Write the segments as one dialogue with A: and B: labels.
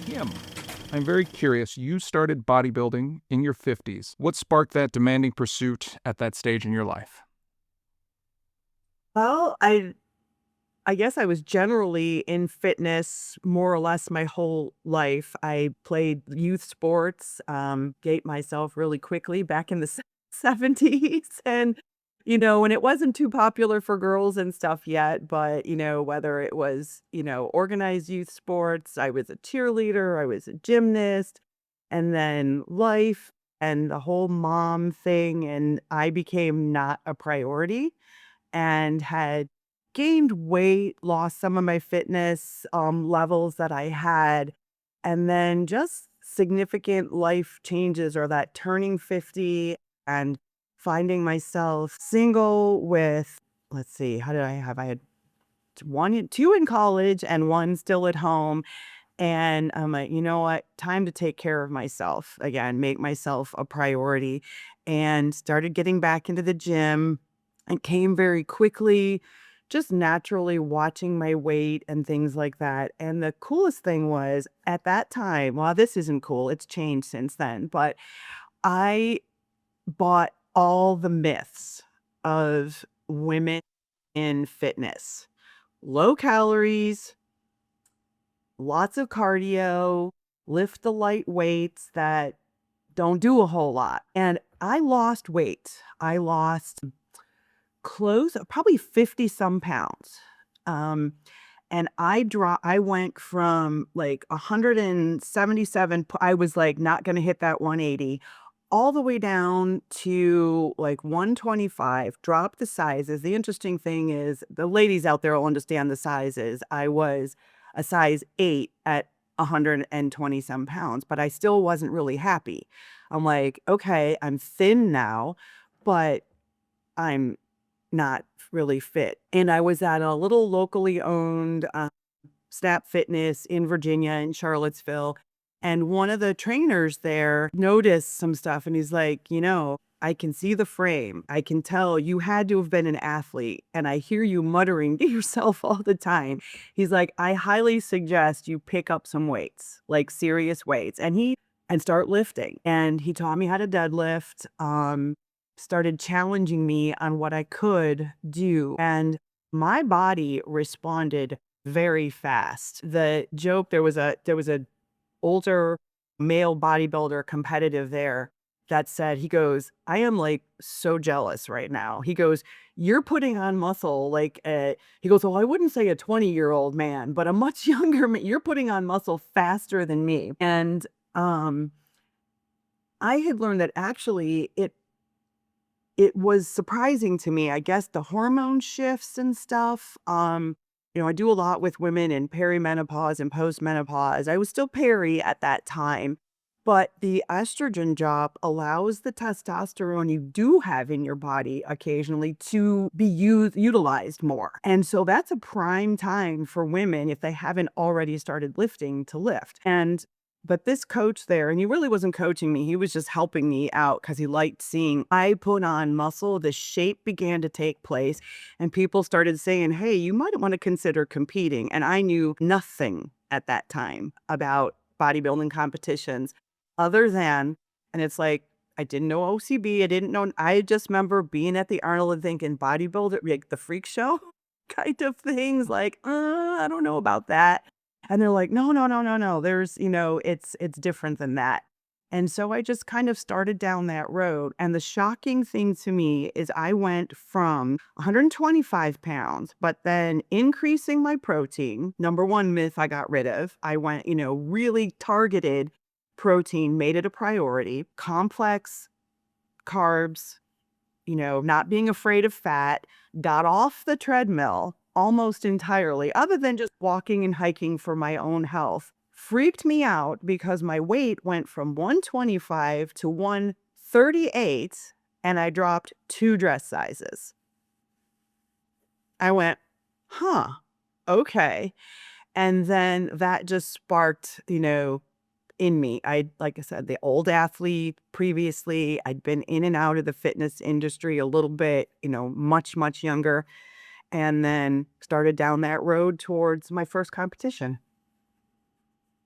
A: Kim, I'm very curious. You started bodybuilding in your 50s. What sparked that demanding pursuit at that stage in your life?
B: Well, I guess I was generally in fitness more or less my whole life. I played youth sports, gate myself really quickly back in the 70s. And, when it wasn't too popular for girls and stuff yet, but, whether it was, organized youth sports, I was a cheerleader, I was a gymnast, and then life and the whole mom thing. And I became not a priority and had gained weight, lost some of my fitness, levels that I had, and then just significant life changes or that turning 50 and finding myself single with let's see, how did I have? I had 1 2 in college and 1 still at home, and I'm like, "You know what? Time to take care of myself again, make myself a priority," and started getting back into the gym and came very quickly, just naturally watching my weight and things like that. And the coolest thing was at that time, well, this isn't cool, it's changed since then, but I bought all the myths of women in fitness. Low calories, lots of cardio, lift the light weights that don't do a whole lot. And I lost weight. I lost close probably 50 some pounds. Um, and I went from like 177, I was like not gonna hit that 180, all the way down to like 125, dropped the sizes. The interesting thing is the ladies out there will understand the sizes. I was a size 8 at 120 some pounds, but I still wasn't really happy. I'm like, okay, I'm thin now, but I'm not really fit. And I was at a little locally owned, Snap Fitness in Virginia, in Charlottesville, and one of the trainers there noticed some stuff, and he's like, I can see the frame. I can tell you had to have been an athlete, and I hear you muttering to yourself all the time." He's like, "I highly suggest you pick up some weights, like serious weights," and start lifting. And he taught me how to deadlift, started challenging me on what I could do, and my body responded very fast. The joke, there was a older male bodybuilder competitive there that said, he goes, "I am, like, so jealous right now." He goes, "You're putting on muscle like a," he goes, "Well, I wouldn't say a 20-year-old man, but a much younger man. You're putting on muscle faster than me." And, um, I had learned that actually it was surprising to me, I guess, the hormone shifts and stuff. I do a lot with women in perimenopause and postmenopause. I was still peri at that time, but the estrogen drop allows the testosterone you do have in your body occasionally to be utilized more. And so that's a prime time for women, if they haven't already started lifting, to lift. But this coach there, and he really wasn't coaching me, he was just helping me out because he liked seeing I put on muscle, the shape began to take place, and people started saying, "Hey, you might want to consider competing." And I knew nothing at that time about bodybuilding competitions other than, and it's like, I didn't know OCB, I didn't know, I just remember being at the Arnold and thinking bodybuilder, like the freak show kind of things, like, I don't know about that." And they're like, "No, no, no, no, no. There's, it's different than that." And so I just kind of started down that road. And the shocking thing to me is I went from 125 pounds, but then increasing my protein. Number one myth I got rid of. I went, really targeted protein, made it a priority, complex carbs, not being afraid of fat, got off the treadmill almost entirely, other than just walking and hiking for my own health. Freaked me out because my weight went from 125 to 138 and I dropped 2 dress sizes. I went, huh, okay. And then that just sparked, in me. Like I said, the old athlete previously, I'd been in and out of the fitness industry a little bit, much, much younger, and then started down that road towards my first competition.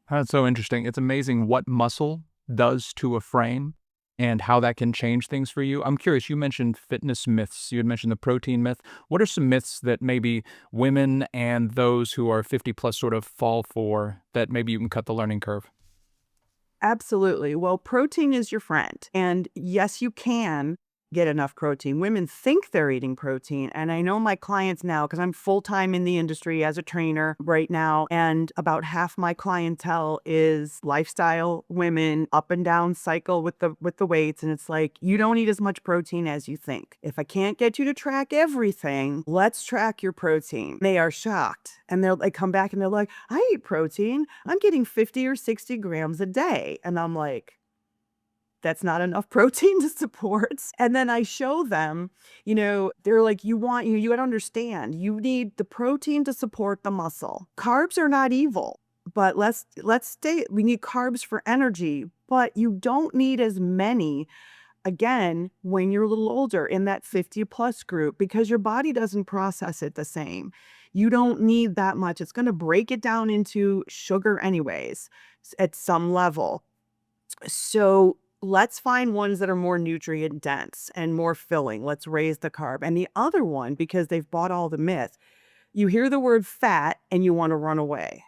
A: That's so interesting. It's amazing what muscle does to a frame and how that can change things for you. I'm curious, you mentioned fitness myths. You had mentioned the protein myth. What are some myths that maybe women and those who are 50 plus sort of fall for that maybe you can cut the learning curve?
B: Absolutely. Well, protein is your friend. And yes, you can get enough protein. Women think they're eating protein. And I know my clients now, because I'm full time in the industry as a trainer right now. And about half my clientele is lifestyle women, up and down cycle with the weights. And it's like, you don't eat as much protein as you think. If I can't get you to track everything, let's track your protein. They are shocked. And they come back and they're like, I eat protein. I'm getting 50 or 60 grams a day. And I'm like, that's not enough protein to support. And then I show them, they're like, you gotta understand, you need the protein to support the muscle. Carbs are not evil, but we need carbs for energy, but you don't need as many again when you're a little older in that 50 plus group because your body doesn't process it the same. You don't need that much. It's going to break it down into sugar anyways at some level. So let's find ones that are more nutrient dense and more filling. Let's raise the carb. And the other one, because they've bought all the myth, you hear the word fat and you want to run away.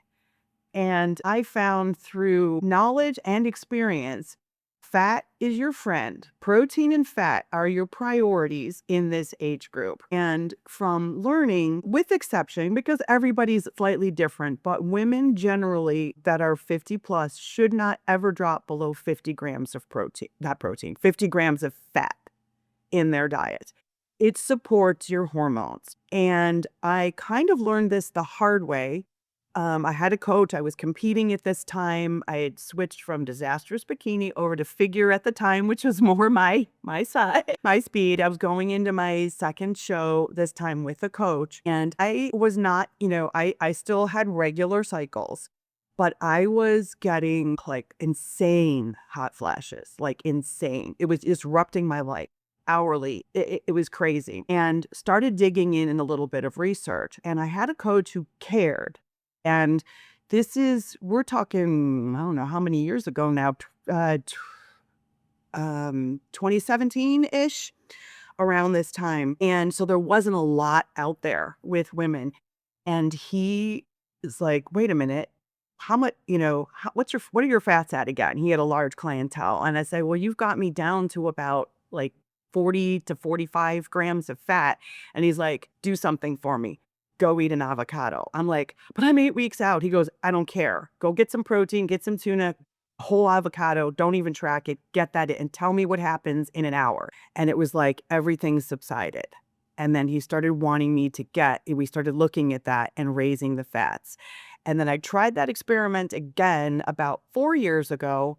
B: And I found through knowledge and experience, fat is your friend. Protein and fat are your priorities in this age group. And from learning, with exception, because everybody's slightly different, but women generally that are 50 plus should not ever drop below 50 grams of protein, not protein, 50 grams of fat in their diet. It supports your hormones. And I kind of learned this the hard way. I had a coach. I was competing at this time. I had switched from disastrous bikini over to figure at the time, which was more my side, my speed. I was going into my second show this time with a coach, and I was not, I still had regular cycles, but I was getting like insane hot flashes, like insane. It was disrupting my life hourly. It was crazy, and started digging in a little bit of research. And I had a coach who cared. And we're talking, I don't know how many years ago now, 2017-ish, around this time. And so there wasn't a lot out there with women. And he is like, wait a minute, how much, what are your fats at again? He had a large clientele. And I said, well, you've got me down to about like 40 to 45 grams of fat. And he's like, do something for me. Go eat an avocado. I'm like, but I'm 8 weeks out. He goes, I don't care. Go get some protein, get some tuna, whole avocado. Don't even track it. Get that and tell me what happens in an hour. And it was like everything subsided. And then he started wanting me we started looking at that and raising the fats. And then I tried that experiment again about 4 years ago.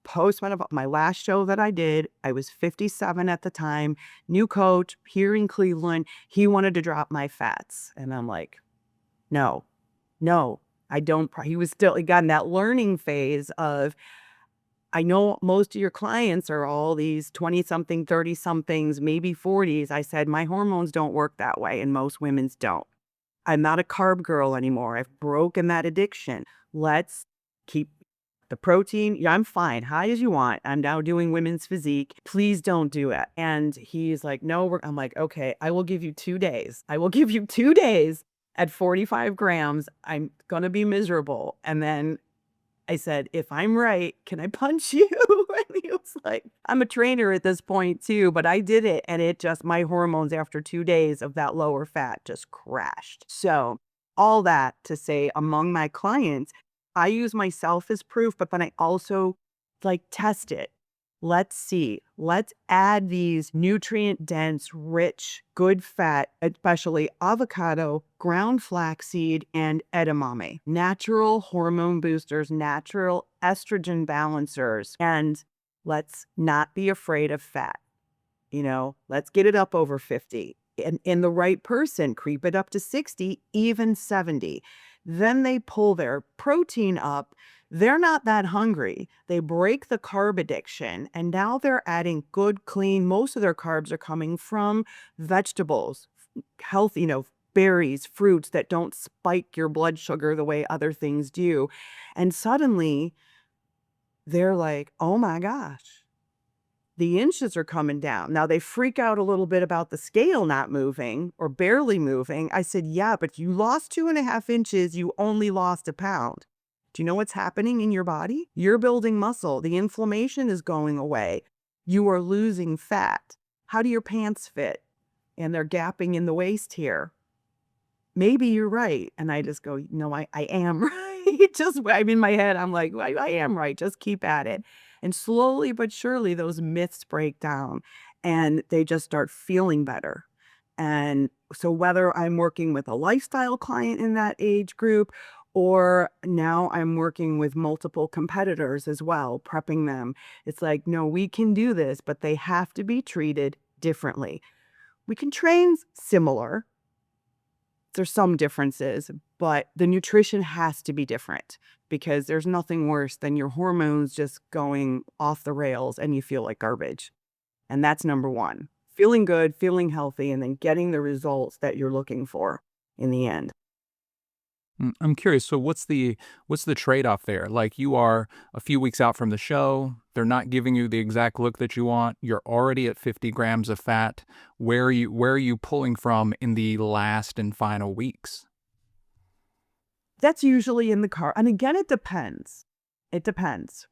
B: Post-menopause, my last show that I did, I was 57 at the time, new coach here in Cleveland. He wanted to drop my fats. And I'm like, no, I don't. He got in that learning phase of, I know most of your clients are all these 20 something, 30 somethings, maybe 40s. I said, my hormones don't work that way. And most women's don't. I'm not a carb girl anymore. I've broken that addiction. Let's keep the protein. Yeah, I'm fine. High as you want. I'm now doing women's physique. Please don't do it. And he's like, no, I'm like, okay, I will give you 2 days. I will give you 2 days at 45 grams. I'm going to be miserable. And then I said, if I'm right, can I punch you? And he was like, I'm a trainer at this point too, but I did it. And my hormones after 2 days of that lower fat just crashed. So all that to say, among my clients, I use myself as proof, but then I also test it. Let's see. Let's add these nutrient dense, rich, good fat, especially avocado, ground flaxseed, and edamame. Natural hormone boosters, natural estrogen balancers. And let's not be afraid of fat. Let's get it up over 50. And in the right person, creep it up to 60, even 70. Then they pull their protein up. They're not that hungry. They break the carb addiction, and now they're adding good, clean. Most of their carbs are coming from vegetables, healthy, berries, fruits that don't spike your blood sugar the way other things do. And suddenly they're like, oh my gosh, the inches are coming down. Now they freak out a little bit about the scale not moving or barely moving. I said, yeah, but you lost 2.5 inches. You only lost a pound. Do you know what's happening in your body? You're building muscle. The inflammation is going away. You are losing fat. How do your pants fit? And they're gapping in the waist here. Maybe you're right. And I just go, no, I am right. Just, I'm in my head. I'm like, I am right. Just keep at it. And slowly but surely, those myths break down and they just start feeling better. And so, whether I'm working with a lifestyle client in that age group, or now I'm working with multiple competitors as well, prepping them, it's like, no, we can do this, but they have to be treated differently. We can train similar, there's some differences, but the nutrition has to be different because there's nothing worse than your hormones just going off the rails and you feel like garbage. And that's number one. Feeling good, feeling healthy, and then getting the results that you're looking for in the end.
A: I'm curious, so what's the trade-off there? Like, you are a few weeks out from the show, they're not giving you the exact look that you want, you're already at 50 grams of fat. Where are you pulling from in the last and final weeks?
B: That's usually in the car. And again, it depends. It depends.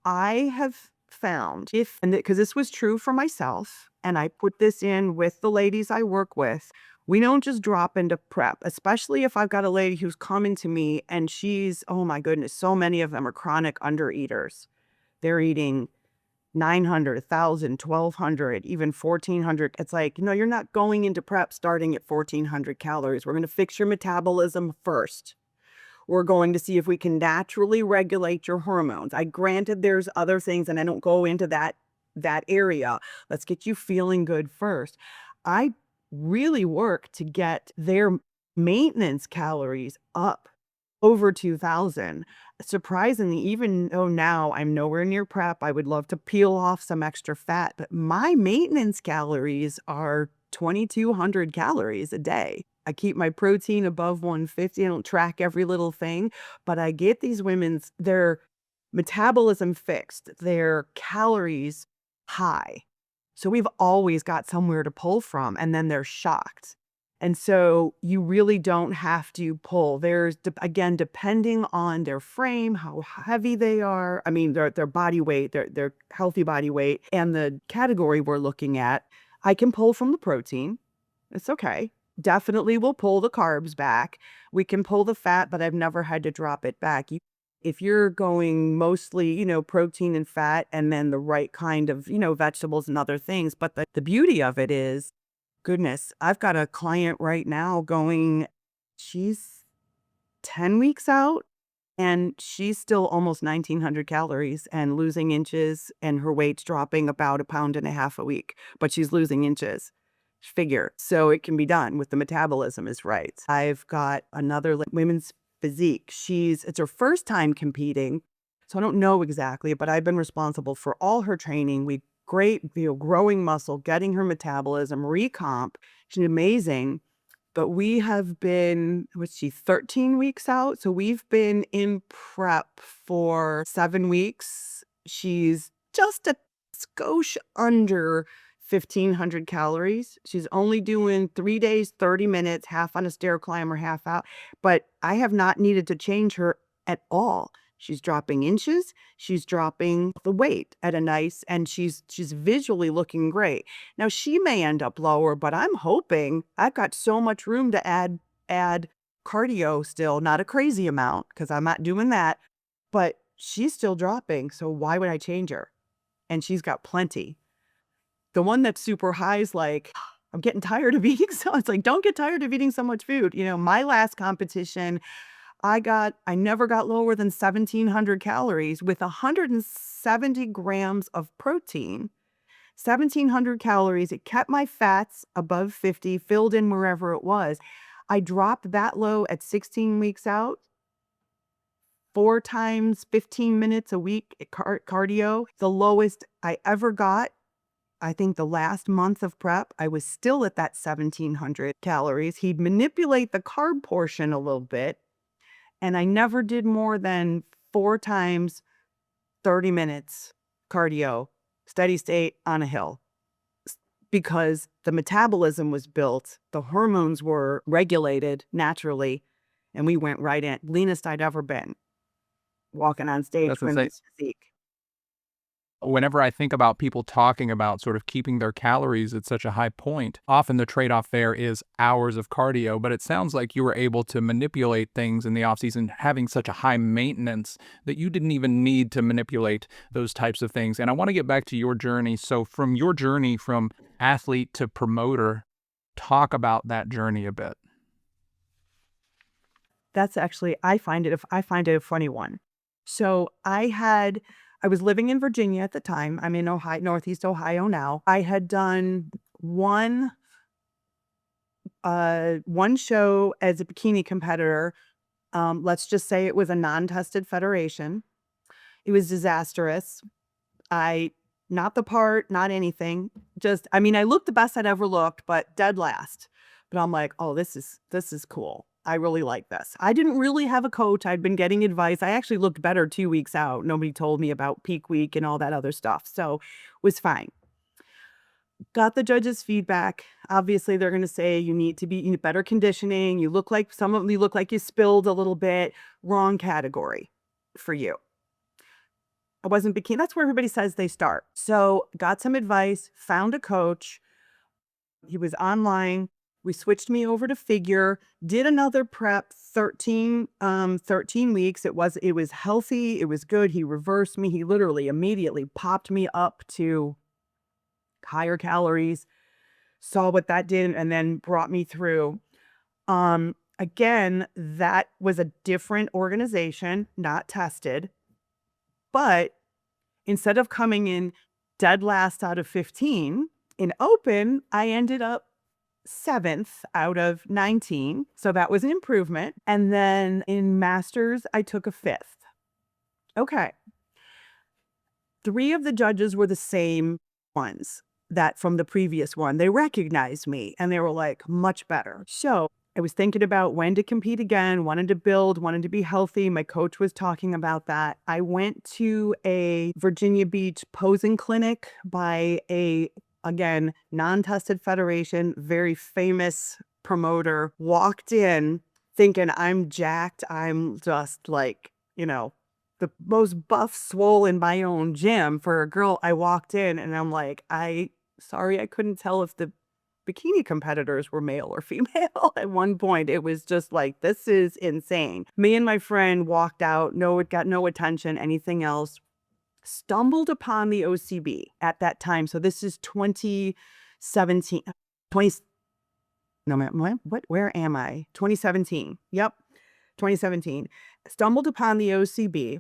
B: I have found if, and because this was true for myself, and I put this in with the ladies I work with, we don't just drop into prep, especially if I've got a lady who's coming to me and she's, oh my goodness, so many of them are chronic undereaters. They're eating 900, 1,000, 1,200, even 1,400. It's like, no, you're not going into prep starting at 1,400 calories. We're going to fix your metabolism first. We're going to see if we can naturally regulate your hormones. I granted there's other things and I don't go into that area. Let's get you feeling good first. I really work to get their maintenance calories up over 2,000. Surprisingly, even though now I'm nowhere near prep, I would love to peel off some extra fat, but my maintenance calories are 2,200 calories a day. I keep my protein above 150. I don't track every little thing, but I get these women's, their metabolism fixed, their calories high. So we've always got somewhere to pull from, and then they're shocked. And so you really don't have to pull. There's, again, depending on their frame, how heavy they are. I mean, their body weight, their healthy body weight, and the category we're looking at. I can pull from the protein. It's okay. Definitely will pull the carbs back. We can pull the fat, but I've never had to drop it back. If you're going mostly, protein and fat and then the right kind of, vegetables and other things. But the beauty of it is, goodness, I've got a client right now going, she's 10 weeks out and she's still almost 1,900 calories and losing inches, and her weight's dropping about 1.5 pounds a week, but she's losing inches. Figure. So it can be done with the metabolism is right. I've got another women's physique. It's her first time competing. So I don't know exactly, but I've been responsible for all her training. We great, growing muscle, getting her metabolism, recomp. She's amazing. But we have been, what's she, 13 weeks out? So we've been in prep for 7 weeks. She's just a skosh under 1,500 calories. She's only doing 3 days, 30 minutes, half on a stair climber, half out. But I have not needed to change her at all. She's dropping inches. She's dropping the weight at a nice, and she's visually looking great. Now she may end up lower, but I'm hoping I've got so much room to add cardio still, not a crazy amount because I'm not doing that, but she's still dropping. So why would I change her? And she's got plenty. The one that's super high is like, I'm getting tired of eating so. It's like, don't get tired of eating so much food. My last competition, I never got lower than 1,700 calories with 170 grams of protein. 1,700 calories. It kept my fats above 50, filled in wherever it was. I dropped that low at 16 weeks out, 4 times 15 minutes a week cardio. The lowest I ever got, I think the last month of prep, I was still at that 1,700 calories. He'd manipulate the carb portion a little bit, and I never did more than 4 times 30 minutes cardio, steady state on a hill, because the metabolism was built, the hormones were regulated naturally, and we went right in. Leanest I'd ever been, walking on stage,
A: That's insane.
B: women's physique.
A: Whenever I think about people talking about sort of keeping their calories at such a high point, often the trade-off there is hours of cardio, but it sounds like you were able to manipulate things in the off season, having such a high maintenance that you didn't even need to manipulate those types of things. And I want to get back to your journey. So from your journey from athlete to promoter, talk about that journey a bit.
B: That's actually, I find it a funny one. So I was living in Virginia at the time. I'm in Ohio, Northeast Ohio now. I had done one show as a bikini competitor. Let's just say it was a non-tested federation. It was disastrous. I Not the part, not anything. Just, I mean, I looked the best I'd ever looked, but dead last. But I'm like, oh, this is cool. I really like this. I didn't really have a coach. I'd been getting advice. I actually looked better 2 weeks out. Nobody told me about peak week and all that other stuff. So was fine. Got the judges' feedback. Obviously, they're going to say you need to be in better conditioning. You look like you look like you spilled a little bit. Wrong category for you. I wasn't bikini. That's where everybody says they start. So got some advice, found a coach. He was online. We switched me over to figure, did another prep, 13 weeks. It was healthy. It was good. He reversed me. He literally immediately popped me up to higher calories, saw what that did, and then brought me through. Again, that was a different organization, not tested. But instead of coming in dead last out of 15 in open, I ended up 7th out of 19. So that was an improvement. And then in masters, I took a 5th. Okay. 3 of the judges were the same ones that from the previous one. They recognized me and they were like, much better. So I was thinking about when to compete again, wanted to build, wanted to be healthy. My coach was talking about that. I went to a Virginia Beach posing clinic by again, non-tested federation, very famous promoter. Walked in thinking I'm jacked. I'm just like, the most buff, swole in my own gym for a girl. I walked in and I'm like, sorry, I couldn't tell if the bikini competitors were male or female. At one point, it was just like, this is insane. Me and my friend walked out. No, it got no attention, anything else. Stumbled upon the OCB at that time. So this is 2017, 20, no, where am I? 2017. Yep. 2017. Stumbled upon the OCB.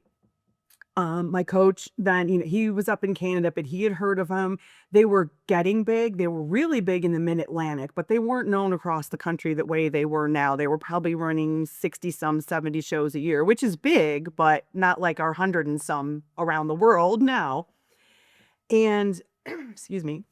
B: My coach then, he was up in Canada, but he had heard of them. They were getting big. They were really big in the mid-Atlantic, but they weren't known across the country the way they were now. They were probably running 60 some, 70 shows a year, which is big, but not like our 100 and some around the world now. And excuse me,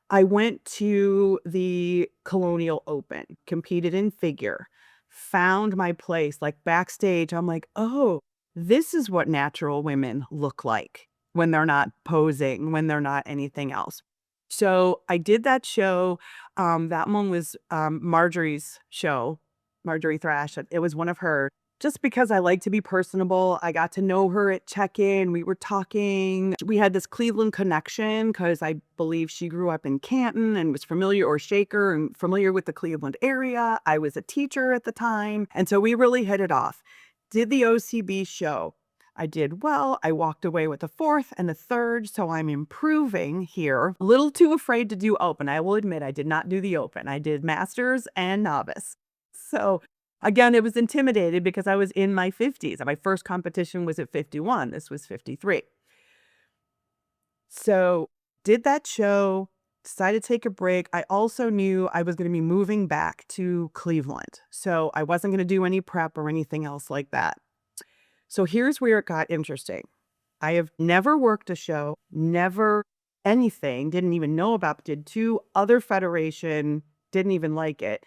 B: I went to the Colonial Open, competed in figure, found my place, like backstage. I'm like, oh, this is what natural women look like when they're not posing, when they're not anything else. So I did that show. That one was Marjorie's show, Marjorie Thrash. It was one of her. Just because I like to be personable, I got to know her at check-in. We were talking. We had this Cleveland connection because I believe she grew up in Canton and was familiar, or Shaker, and familiar with the Cleveland area. I was a teacher at the time. And so we really hit it off. Did the OCB show. I did well. I walked away with a 4th and a 3rd, so I'm improving here. A little too afraid to do open. I will admit I did not do the open. I did masters and novice. So again, it was intimidated because I was in my 50s. My first competition was at 51. This was 53. So did that show, decided to take a break. I also knew I was going to be moving back to Cleveland. So I wasn't going to do any prep or anything else like that. So here's where it got interesting. I have never worked a show, never anything, didn't even know about, did 2 other federation, didn't even like it.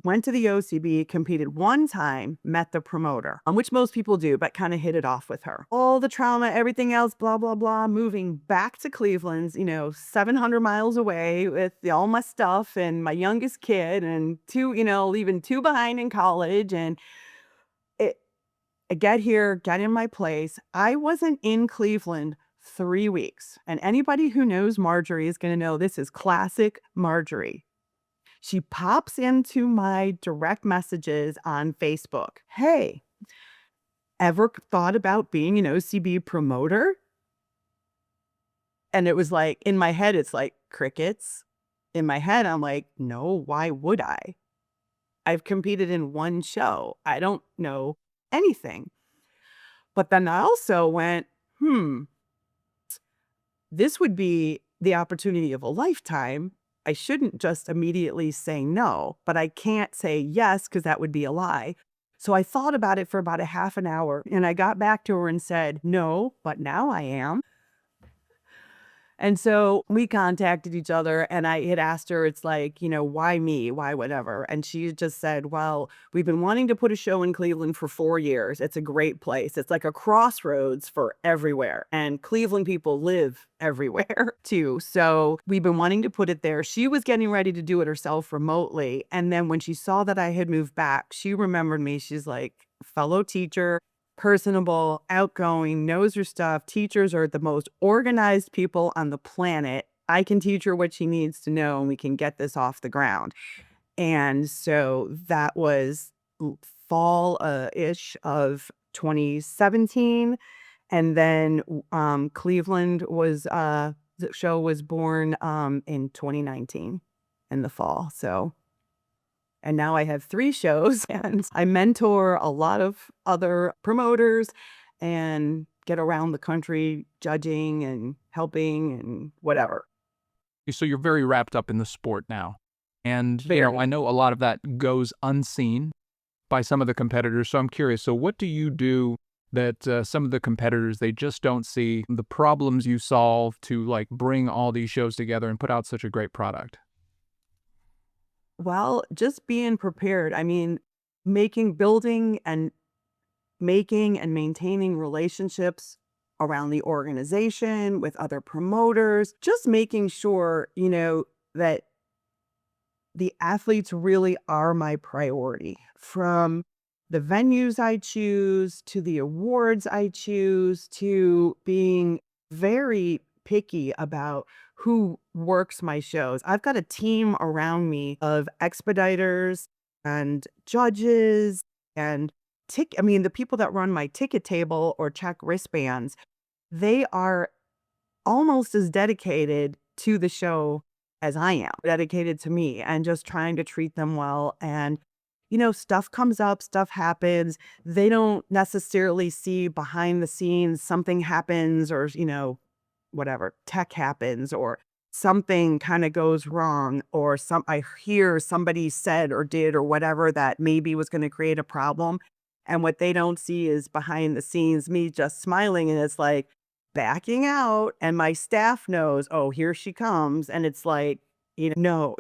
B: Went to the OCB, competed 1 time, met the promoter, which most people do, but kinda hit it off with her. All the trauma, everything else, blah, blah, blah, moving back to Cleveland, 700 miles away with all my stuff and my youngest kid and 2, leaving 2 behind in college, and it I get here, get in my place. I wasn't in Cleveland 3 weeks, and anybody who knows Marjorie is gonna know this is classic Marjorie. She pops into my direct messages on Facebook. "Hey, ever thought about being an OCB promoter?" And it was like, in my head, it's like crickets. In my head, I'm like, "No, why would I? I've competed in 1 show. I don't know anything." But then I also went, this would be the opportunity of a lifetime. I shouldn't just immediately say no, but I can't say yes because that would be a lie. So I thought about it for about a half an hour and I got back to her and said, "No, but now I am." And so we contacted each other and I had asked her, it's like, why me? Why whatever? And she just said, "Well, we've been wanting to put a show in Cleveland for 4 years. It's a great place. It's like a crossroads for everywhere. And Cleveland people live everywhere too. So we've been wanting to put it there." She was getting ready to do it herself remotely. And then when she saw that I had moved back, she remembered me. She's like, fellow teacher, personable, outgoing, knows her stuff. Teachers are the most organized people on the planet. I can teach her what she needs to know and we can get this off the ground. And so that was fall ish of 2017. And then Cleveland was the show was born in 2019 in the fall. So and now I have 3 shows and I mentor a lot of other promoters and get around the country judging and helping and whatever.
A: So you're very wrapped up in the sport now. And,
B: Very.
A: I know a lot of that goes unseen by some of the competitors. So I'm curious. So what do you do that some of the competitors, they just don't see the problems you solve to like bring all these shows together and put out such a great product?
B: Well, just being prepared. I mean, building and making and maintaining relationships around the organization with other promoters, just making sure, that the athletes really are my priority, from the venues I choose to the awards I choose to being very picky about who works my shows. I've got a team around me of expediters and judges and the people that run my ticket table or check wristbands, they are almost as dedicated to the show as I am, dedicated to me and just trying to treat them well. And, stuff comes up, stuff happens. They don't necessarily see behind the scenes, something happens or, whatever, tech happens or something kind of goes wrong or I hear somebody said or did or whatever that maybe was going to create a problem. And what they don't see is behind the scenes, me just smiling and it's like, backing out and my staff knows, "Oh, here she comes." And it's like, no,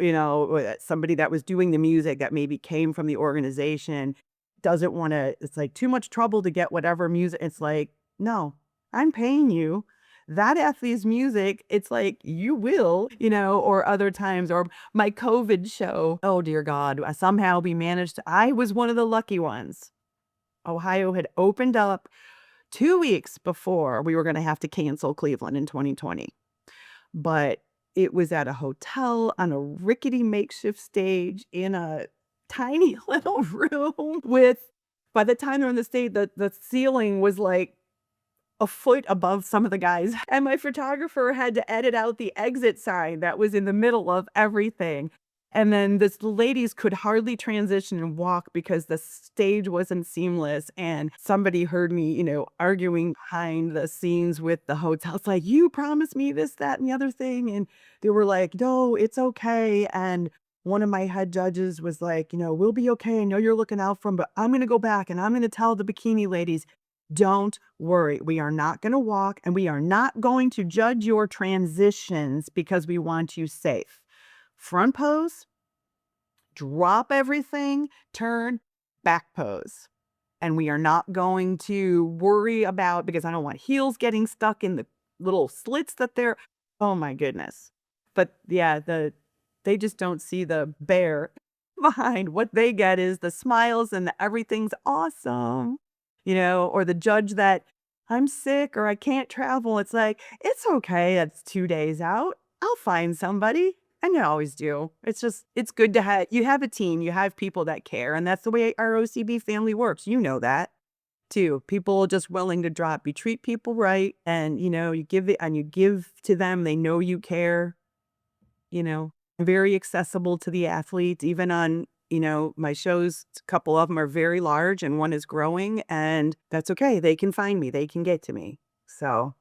B: somebody that was doing the music that maybe came from the organization doesn't want to, it's like too much trouble to get whatever music. It's like, no, I'm paying you. That athlete's music, it's like, you will, or other times, or my COVID show. Oh, dear God. Somehow we managed I was one of the lucky ones. Ohio had opened up 2 weeks before we were gonna have to cancel Cleveland in 2020. But it was at a hotel on a rickety makeshift stage in a tiny little room with by the time they're on the stage, the ceiling was like a foot above some of the guys, and my photographer had to edit out the exit sign that was in the middle of everything. And then this ladies could hardly transition and walk because the stage wasn't seamless. And somebody heard me, arguing behind the scenes with the hotel. It's like, "You promised me this, that, and the other thing." And they were like, "No, it's okay." And one of my head judges was like, "We'll be okay. I know you're looking out for 'em, but I'm going to go back and I'm going to tell the bikini ladies, Don't worry. We are not going to walk and we are not going to judge your transitions because we want you safe. Front pose, drop everything, turn, back pose. And we are not going to worry about, because I don't want heels getting stuck in the little slits that they're, oh my goodness. But yeah, they just don't see the bear behind. What they get is the smiles and the everything's awesome, or the judge that I'm sick or I can't travel. It's like, it's okay. It's 2 days out. I'll find somebody. And you always do. It's just, it's good to have, you have a team, you have people that care. And that's the way our OCB family works. You know that too. People just willing to drop. You treat people right and, you give it and you give to them. They know you care, very accessible to the athletes, even on, my shows, a couple of them are very large and one is growing and that's okay. They can find me. They can get to me. So,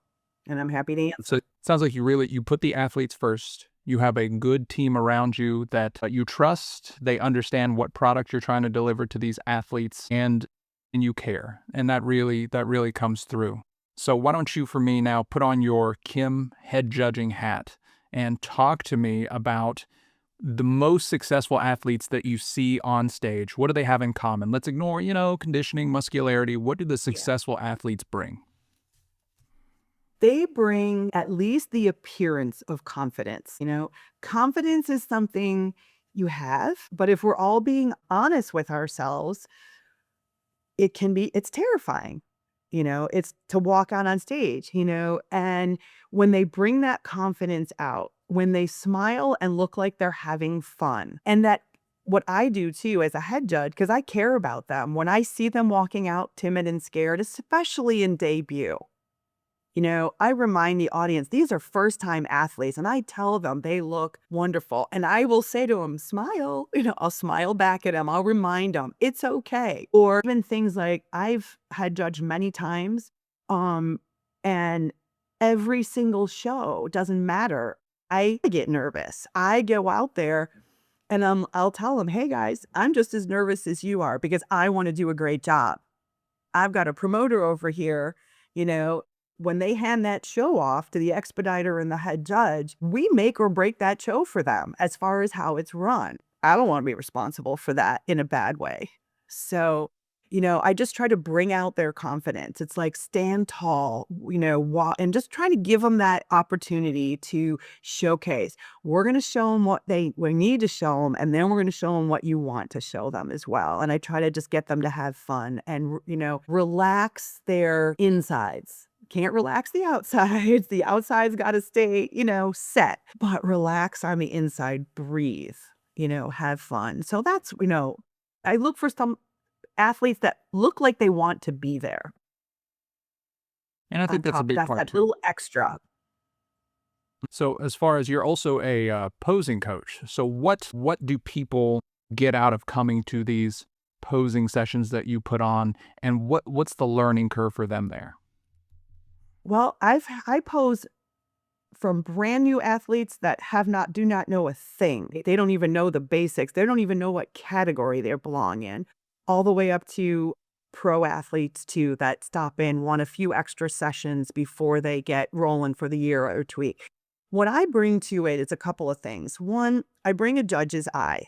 B: and I'm happy to
A: So
B: answer.
A: it sounds like you put the athletes first. You have a good team around you that you trust. They understand what product you're trying to deliver to these athletes, and you care, and that really comes through. So why don't you, for me now, put on your Kim head judging hat and talk to me about the most successful athletes that you see on stage. What do they have in common? Let's ignore, conditioning, muscularity. What do the
B: Yeah.
A: successful athletes bring?
B: They bring at least the appearance of confidence. Confidence is something you have, but if we're all being honest with ourselves, it's terrifying. It's to walk out on stage, and when they bring that confidence out, when they smile and look like they're having fun, and that what I do too as a head judge, because I care about them, when I see them walking out timid and scared, especially in debut. I remind the audience, these are first time athletes, and I tell them they look wonderful. And I will say to them, smile, I'll smile back at them. I'll remind them it's okay. Or even things like I've had judged many times, um, and every single show doesn't matter. I get nervous. I go out there and I'll tell them, hey guys, I'm just as nervous as you are because I want to do a great job. I've got a promoter over here, you know, when they hand that show off to the expediter and the head judge, we make or break that show for them as far as how it's run. I don't want to be responsible for that in a bad way. So, I just try to bring out their confidence. It's like stand tall, and just trying to give them that opportunity to showcase. We're going to show them what we need to show them, and then we're going to show them what you want to show them as well. And I try to just get them to have fun and, relax their insides. Can't relax the outsides. The outside's got to stay, set, but relax on the inside, breathe, have fun. So that's, I look for some athletes that look like they want to be there
A: And I
B: on
A: think that's a
B: top.
A: big
B: That's
A: part
B: that
A: too.
B: little extra.
A: So as far as you're also a posing coach, so what do people get out of coming to these posing sessions that you put on, and what's the learning curve for them there?
B: Well, I pose from brand new athletes that do not know a thing. They don't even know the basics. They don't even know what category they belong in, all the way up to pro athletes too that stop in, want a few extra sessions before they get rolling for the year or tweak. What I bring to it is a couple of things. One, I bring a judge's eye.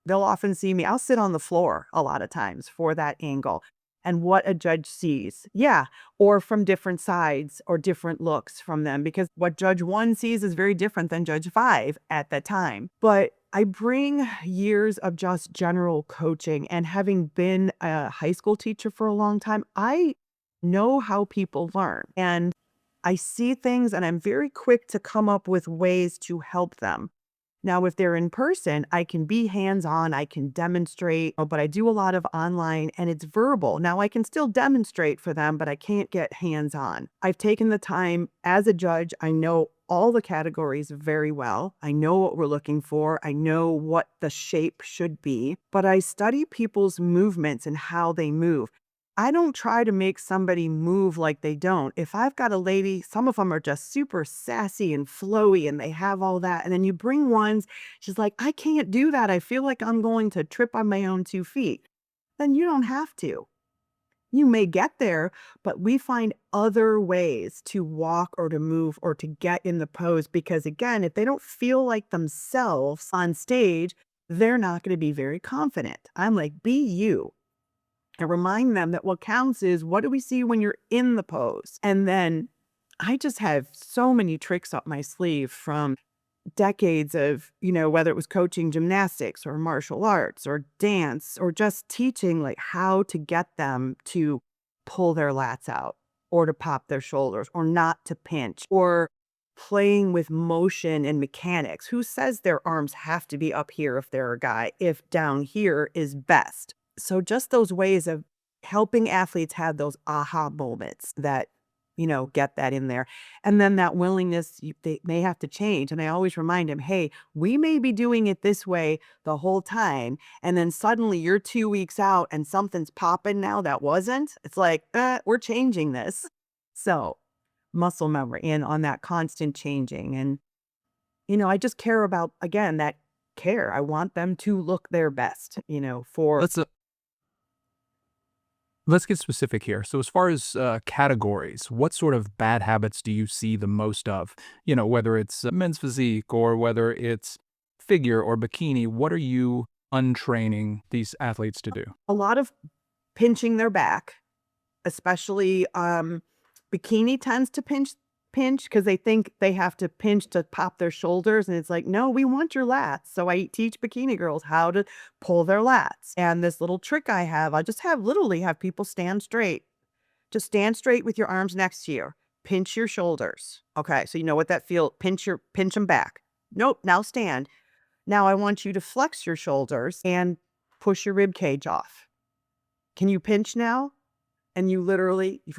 B: They'll often see me. I'll sit on the floor a lot of times for that angle and what a judge sees. Yeah. Or from different sides or different looks from them, because what judge one sees is very different than judge five at that time. But I bring years of just general coaching, and having been a high school teacher for a long time, I know how people learn and I see things and I'm very quick to come up with ways to help them. Now, if they're in person, I can be hands-on, I can demonstrate, but I do a lot of online and it's verbal. Now, I can still demonstrate for them, but I can't get hands-on. I've taken the time as a judge. I know all the categories very well. I know what we're looking for. I know what the shape should be, but I study people's movements and how they move. I don't try to make somebody move like they don't. If I've got a lady, some of them are just super sassy and flowy and they have all that. And then you bring ones, she's like, I can't do that. I feel like I'm going to trip on my own 2 feet. Then you don't have to. You may get there, but we find other ways to walk or to move or to get in the pose because, again, if they don't feel like themselves on stage, they're not going to be very confident. I'm like, be you. And remind them that what counts is what do we see when you're in the pose? And then I just have so many tricks up my sleeve from decades of, whether it was coaching gymnastics or martial arts or dance or just teaching like how to get them to pull their lats out or to pop their shoulders or not to pinch or playing with motion and mechanics. Who says their arms have to be up here if they're a guy, if down here is best? So just those ways of helping athletes have those aha moments that, get that in there. And then that willingness, they may have to change. And I always remind them, hey, we may be doing it this way the whole time. And then suddenly you're 2 weeks out and something's popping now that wasn't. It's like, we're changing this. So muscle memory and on that constant changing. And, I just care about, again, that care. I want them to look their best, for
A: Let's let's get specific here. So, as far as categories, what sort of bad habits do you see the most of? Whether it's men's physique or whether it's figure or bikini, what are you untraining these athletes to do?
B: a lot of pinching their back, especially, bikini tends to pinch because they think they have to pinch to pop their shoulders, and it's like, "No, we want your lats." So I teach bikini girls how to pull their lats, and this little trick I have, I just literally have people stand straight. Just stand straight with your arms next to you. Pinch your shoulders. Okay, so you know what that feel pinch them back. Nope, now stand. Now I want you to flex your shoulders and push your rib cage off. Can you pinch now? And you're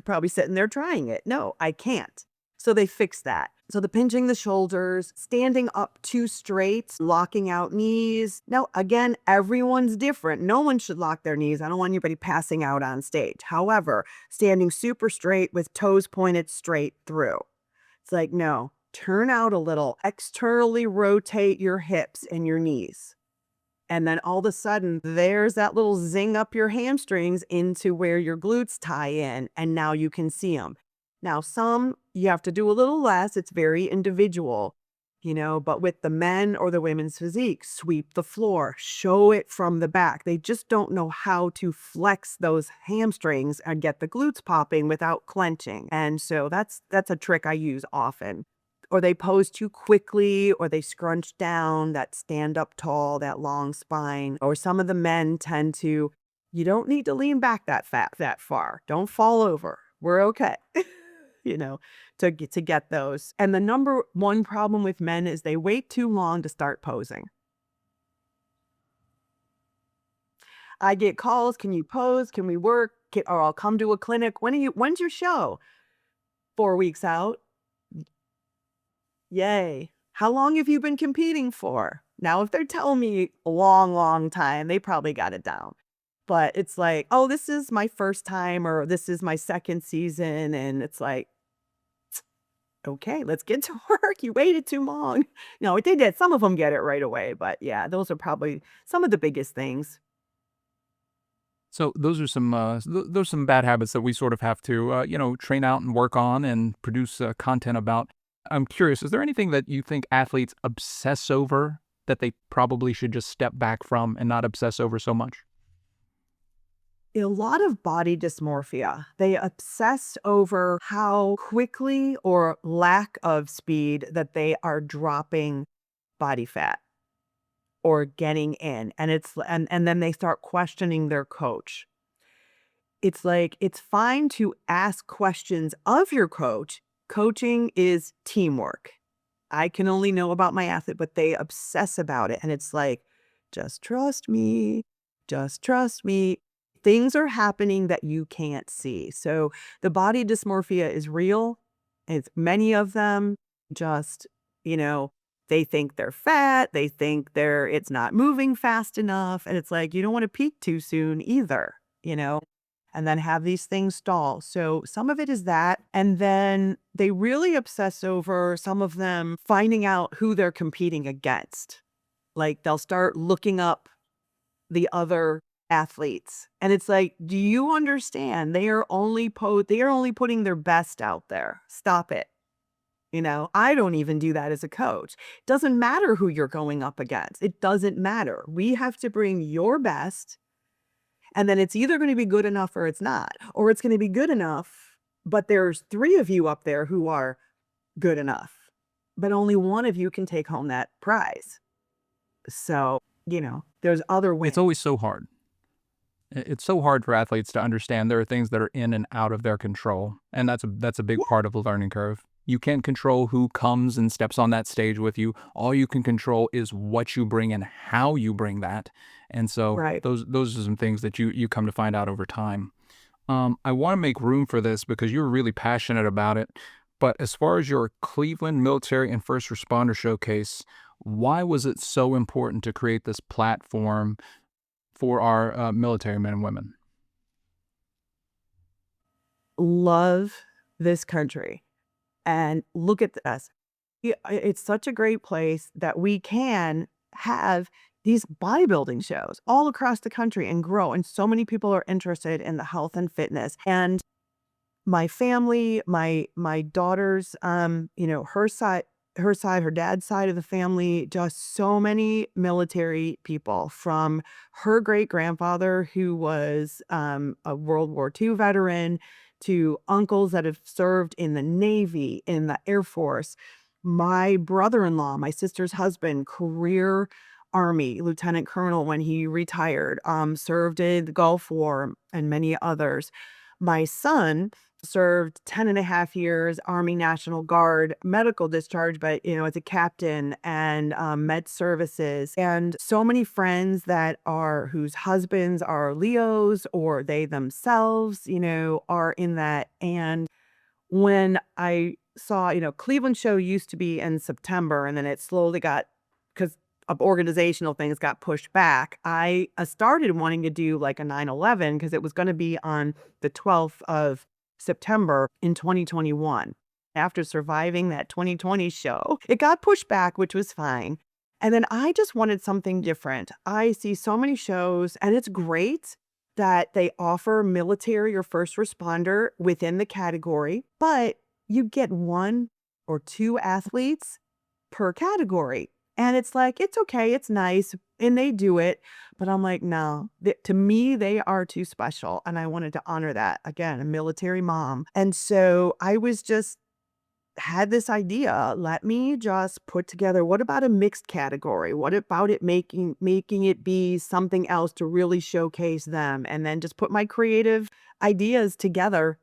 B: probably sitting there trying it. No, I can't. So they fix that. So the pinching the shoulders, standing up too straight, locking out knees. Now, again, everyone's different. No one should lock their knees. I don't want anybody passing out on stage. However, standing super straight with toes pointed straight through. It's like, no, turn out a little, externally rotate your hips and your knees. And then all of a sudden, there's that little zing up your hamstrings into where your glutes tie in, and now you can see them. Now, some you have to do a little less. It's very individual, but with the men or the women's physique, sweep the floor, show it from the back. They just don't know how to flex those hamstrings and get the glutes popping without clenching. And so that's a trick I use often. Or they pose too quickly, or they scrunch down, that stand up tall, that long spine. Or some of the men tend to, you don't need to lean back that far. Don't fall over. We're okay. you know, to get those. And the number one problem with men is they wait too long to start posing. I get calls, can you pose? Can we work? Or I'll come to a clinic. When's your show? 4 weeks out. Yay. How long have you been competing for? Now, if they're telling me a long, long time, they probably got it down. But it's like, oh, this is my first time or this is my second season. And it's like, okay, let's get to work. You waited too long. No, they did. Some of them get it right away. But yeah, those are probably some of the biggest things.
A: So those are those are some bad habits that we sort of have to train out and work on and produce content about. I'm curious, is there anything that you think athletes obsess over that they probably should just step back from and not obsess over so much?
B: A lot of body dysmorphia. They obsess over how quickly or lack of speed that they are dropping body fat or getting in. And then they start questioning their coach. It's like it's fine to ask questions of your coach. Coaching is teamwork. I can only know about my athlete, but they obsess about it. And it's like, just trust me. Just trust me. Things are happening that you can't see. So the body dysmorphia is real. It's many of them just, they think they're fat. They think it's not moving fast enough. And it's like, you don't want to peak too soon either, and then have these things stall. So some of it is that. And then they really obsess over some of them finding out who they're competing against. Like they'll start looking up the other athletes. And it's like, do you understand? They are only putting their best out there. Stop it. I don't even do that as a coach. Doesn't matter who you're going up against. It doesn't matter. We have to bring your best, and then it's either going to be good enough or it's not, or it's going to be good enough, but there's 3 of you up there who are good enough, but only one of you can take home that prize. So, there's other
A: It's
B: wins.
A: always so hard. It's so hard for athletes to understand there are things that are in and out of their control, and that's a big part of the learning curve. You can't control who comes and steps on that stage with you. All you can control is what you bring and how you bring that. And so
B: Right.
A: those are some things that you come to find out over time. I want to make room for this because you're really passionate about it. But as far as your Cleveland Military and First Responder Showcase, why was it so important to create this platform for our military men and women?
B: Love this country and look at us. It's such a great place that we can have these bodybuilding shows all across the country and grow. And so many people are interested in the health and fitness. And my family, my daughter's, her dad's side of the family, just so many military people, from her great grandfather who was a World War II veteran, to uncles that have served in the Navy, in the Air Force. My brother-in-law, my sister's husband, career Army lieutenant colonel when he retired, served in the Gulf War and many others. My son served 10.5 years, Army National Guard, medical discharge, but, as a captain, and med services. And so many friends whose husbands are Leos, or they themselves, are in that. And when I saw, Cleveland show used to be in September, and then it slowly got, because of organizational things, got pushed back. I started wanting to do like a 9/11 because it was going to be on the 12th of September in 2021. After surviving that 2020 show, it got pushed back, which was fine. And then I just wanted something different. I see so many shows, and it's great that they offer military or first responder within the category, but you get 1 or 2 athletes per category. And it's like, it's okay, it's nice, and they do it, but I'm like, no, to me, they are too special, and I wanted to honor that. Again, a military mom. And so I was just had this idea, let me just put together, what about a mixed category? What about it making it be something else to really showcase them, and then just put my creative ideas together.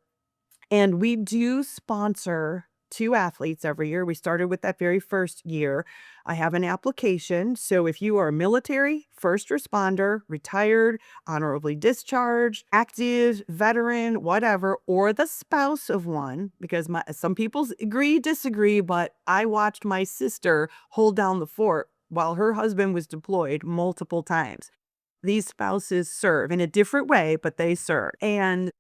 B: And we do sponsor 2 athletes every year. We started with that very first year. I have an application. So if you are military, first responder, retired, honorably discharged, active, veteran, whatever, or the spouse of one, because some people agree, disagree, but I watched my sister hold down the fort while her husband was deployed multiple times. These spouses serve in a different way, but they serve. And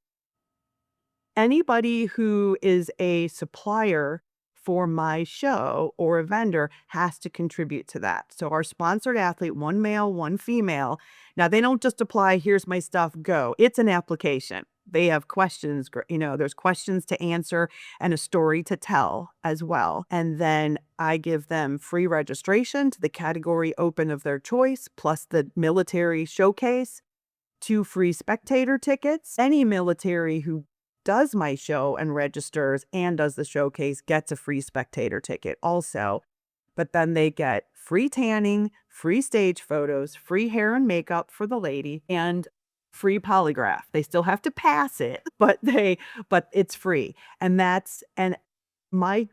B: anybody who is a supplier for my show or a vendor has to contribute to that. So our sponsored athlete, 1 male, 1 female. Now they don't just apply, here's my stuff, go. It's an application. They have questions, there's questions to answer and a story to tell as well. And then I give them free registration to the category open of their choice, plus the military showcase, 2 free spectator tickets. Any military who does my show and registers and does the showcase gets a free spectator ticket also. But then they get free tanning, free stage photos, free hair and makeup for the lady, and free polygraph. They still have to pass it, but it's free. And my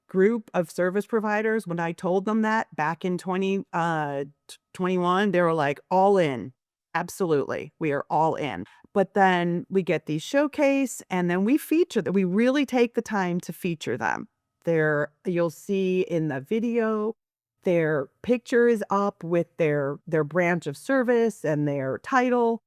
B: group of service providers, when I told them that back in 2021, they were like, all in. Absolutely. We are all in. But then we get these showcase, and then we feature them. We really take the time to feature them. You'll see in the video, their picture is up with their branch of service and their title.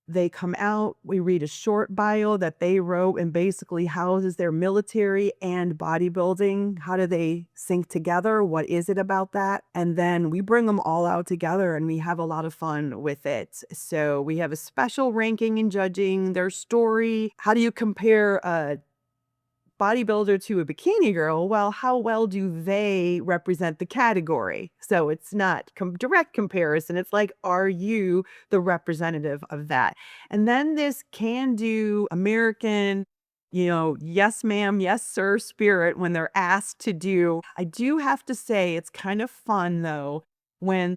B: They come out, we read a short bio that they wrote and basically houses their military and bodybuilding. How do they sync together? What is it about that? And then we bring them all out together and we have a lot of fun with it. So we have a special ranking and judging their story. How do you compare a bodybuilder to a bikini girl? Well, how well do they represent the category? So it's not direct comparison. It's like, are you the representative of that? And then this can do American, yes, ma'am, yes, sir spirit when they're asked to do. I do have to say, it's kind of fun though, when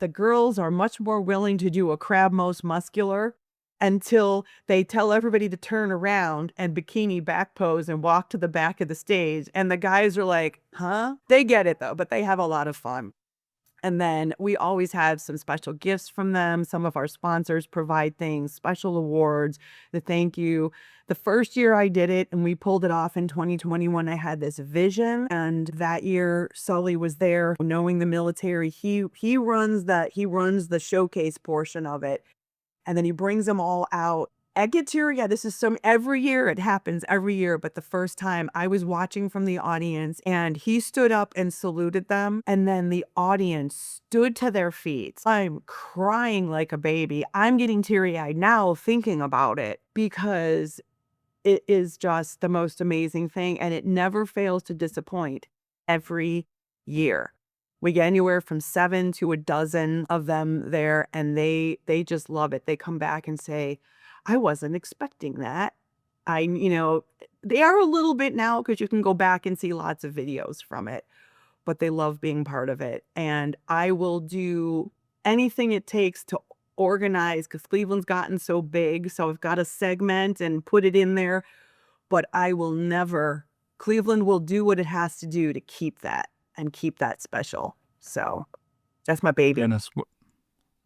B: the girls are much more willing to do a crab most muscular until they tell everybody to turn around and bikini back pose and walk to the back of the stage. And the guys are like, huh? They get it though, but they have a lot of fun. And then we always have some special gifts from them. Some of our sponsors provide things, special awards, the thank you. The first year I did it and we pulled it off in 2021, I had this vision. And that year Sully was there knowing the military. He runs the showcase portion of it. And then he brings them all out. I get to, yeah, this is every year, it happens every year. But the first time I was watching from the audience and he stood up and saluted them. And then the audience stood to their feet. I'm crying like a baby. I'm getting teary eyed now thinking about it because it is just the most amazing thing. And it never fails to disappoint every year. We get anywhere from 7 to a dozen of them there, and they just love it. They come back and say, "I wasn't expecting that." They are a little bit now because you can go back and see lots of videos from it, but they love being part of it. And I will do anything it takes to organize because Cleveland's gotten so big, so I've got to segment and put it in there, but I will never Cleveland will do what it has to do to keep that and keep that special. So, that's my baby.
A: Goodness.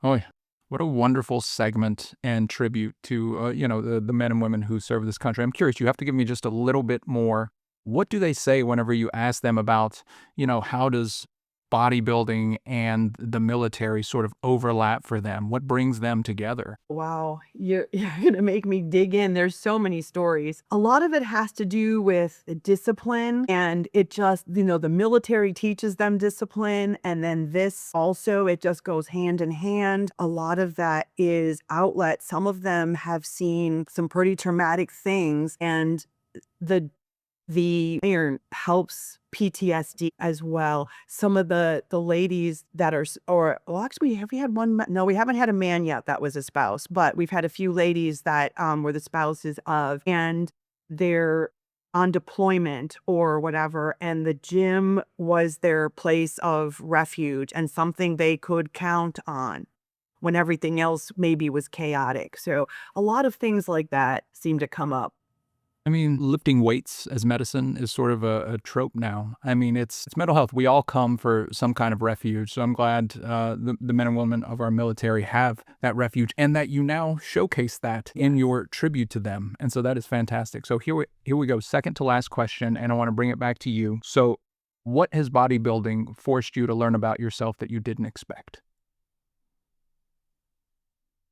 A: Oh, yeah. What a wonderful segment and tribute to, the men and women who serve this country. I'm curious, you have to give me just a little bit more. What do they say whenever you ask them about, how does bodybuilding and the military sort of overlap for them? What brings them together?
B: Wow, you're gonna make me dig in. There's so many stories. A lot of it has to do with the discipline, and it just, the military teaches them discipline, and then this also, it just goes hand in hand. A lot of that is outlet. Some of them have seen some pretty traumatic things, and the iron helps PTSD as well. Some of the ladies that are actually, have we had one no, we haven't had a man yet that was a spouse, but we've had a few ladies that were the spouses of, and they're on deployment or whatever, and the gym was their place of refuge and something they could count on when everything else maybe was chaotic. So a lot of things like that seem to come up.
A: I mean, lifting weights as medicine is sort of a trope now. I mean, it's mental health. We all come for some kind of refuge. So I'm glad the men and women of our military have that refuge and that you now showcase that in your tribute to them. And so that is fantastic. So here we go. Second to last question, and I want to bring it back to you. So what has bodybuilding forced you to learn about yourself that you didn't expect?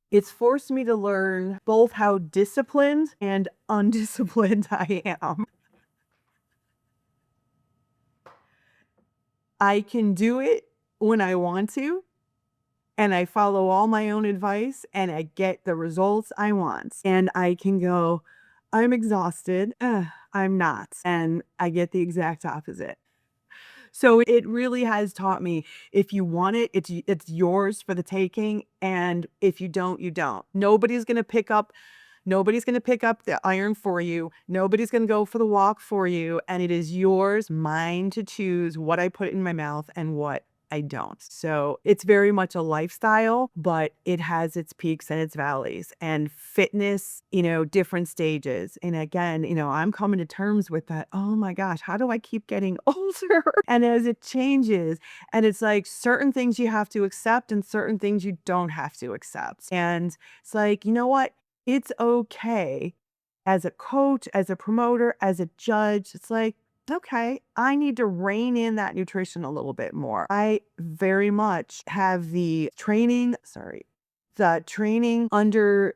B: It's forced me to learn both how disciplined and undisciplined I am. I can do it when I want to, and I follow all my own advice, and I get the results I want. And I can go, I'm exhausted. I'm not. And I get the exact opposite. So it really has taught me, if you want it, it's yours for the taking, and if you don't, you don't. Nobody's gonna pick up the iron for you. Nobody's gonna go for the walk for you, and it is yours, mine to choose what I put in my mouth and what I don't. So it's very much a lifestyle, but it has its peaks and its valleys. And fitness, different stages. And again, I'm coming to terms with that. Oh my gosh, how do I keep getting older? And as it changes, and it's like certain things you have to accept and certain things you don't have to accept. And it's like, you know what? It's okay as a coach, as a promoter, as a judge. It's like, okay, I need to rein in that nutrition a little bit more. I very much have the training, sorry, The training under,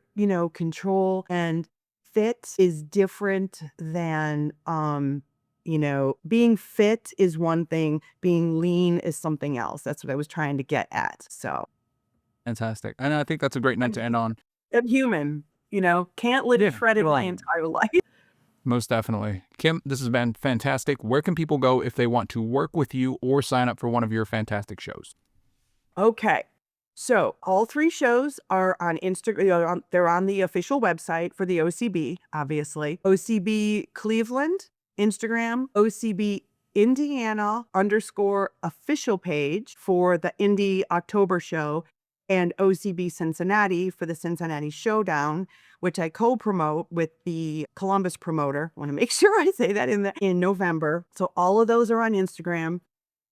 B: control and fit is different than, being fit is one thing, being lean is something else. That's what I was trying to get at. So
A: Fantastic. And I think that's a great note
B: I'm,
A: to end on.
B: I'm human, can't live
A: Yeah.
B: shredded my entire life.
A: Most definitely. Kim, this has been fantastic. Where can people go if they want to work with you or sign up for one of your fantastic shows?
B: Okay. So all three shows are on Instagram. They're on the official website for the OCB, obviously. OCB Cleveland, Instagram, OCB Indiana _ official page for the Indy October show, and OCB Cincinnati for the Cincinnati Showdown, which I co-promote with the Columbus promoter. I want to make sure I say that in November. So all of those are on Instagram.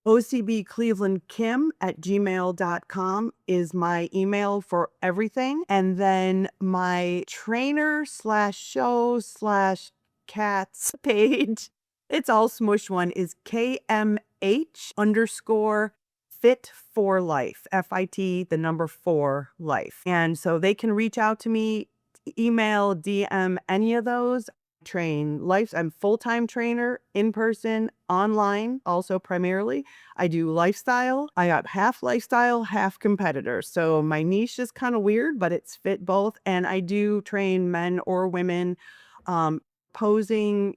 B: ocbclevelandkim@gmail.com is my email for everything. And then my trainer/show/cats page, it's all smush one, is KMH _ fit for life, FIT, the number 4 life. And so they can reach out to me, email, DM, any of those. I'm full-time trainer, in person, online, also primarily. I do lifestyle. I got half lifestyle, half competitor. So my niche is kind of weird, but it's fit both. And I do train men or women, posing,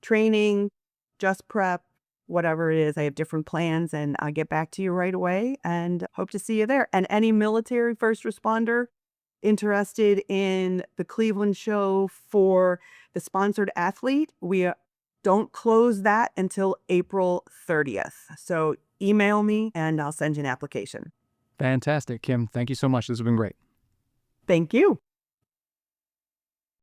B: training, just prep, whatever it is. I have different plans, and I'll get back to you right away and hope to see you there. And any military first responder interested in the Cleveland show for the sponsored athlete, we don't close that until April 30th. So email me and I'll send you an application.
A: Fantastic, Kim. Thank you so much. This has been great.
B: Thank you.